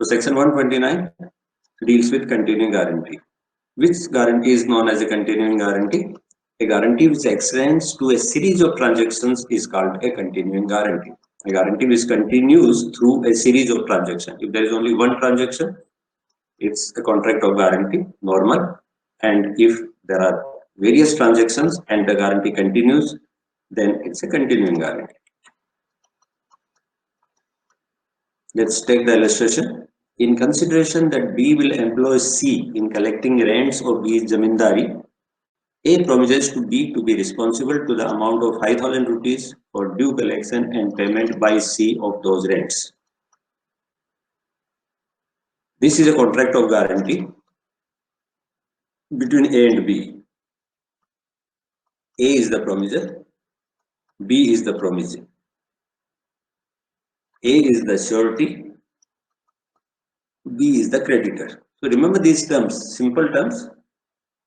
So section 129 deals with continuing guarantee. Which guarantee is known as a continuing guarantee? A guarantee which extends to a series of transactions is called a continuing guarantee. A guarantee which continues through a series of transactions. If there is only one transaction, it's a contract of guarantee, normal. And if there are various transactions and the guarantee continues, then it's a continuing guarantee. Let's take the illustration. In consideration that B will employ C in collecting rents of B's zamindari, A promises to B to be responsible to the amount of 5,000 rupees for due collection and payment by C of those rents. This is a contract of guarantee between A and B. A is the promiser, B is the promisee. A is the surety, B is the creditor. So remember these terms, simple terms.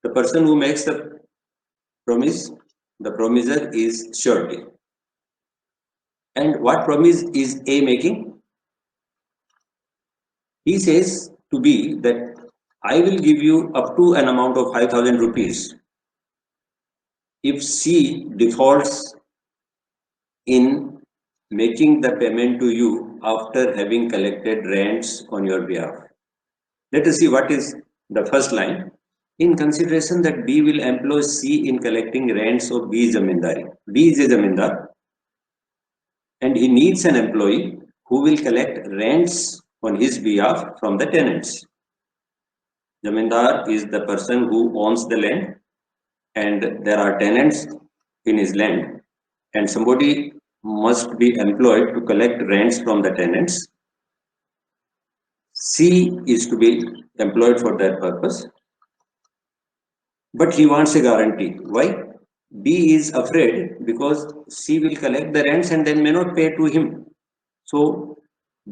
The person who makes the promise, the promiser is surety. And what promise is A making? He says to B that I will give you up to an amount of 5,000 rupees if C defaults in making the payment to you after having collected rents on your behalf. Let us see what is the first line. In consideration that B will employ C in collecting rents of B's zamindari. B is a zamindar and he needs an employee who will collect rents on his behalf from the tenants. Zamindar is the person who owns the land and there are tenants in his land and somebody must be employed to collect rents from the tenants. C is to be employed for that purpose, but he wants a guarantee. Why? B is afraid because C will collect the rents and then may not pay to him. So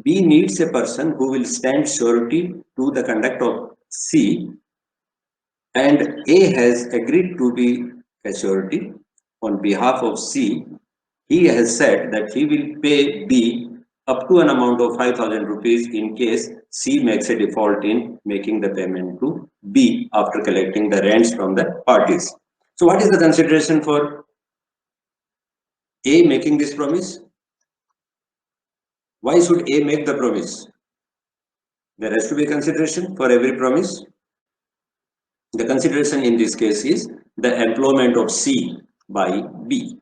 B needs a person who will stand surety to the conduct of C, and A has agreed to be a surety on behalf of C. He has said that he will pay B up to an amount of 5,000 rupees in case C makes a default in making the payment to B after collecting the rents from the parties. So what is the consideration for A making this promise? Why should A make the promise? There has to be consideration for every promise. The consideration in this case is the employment of C by B.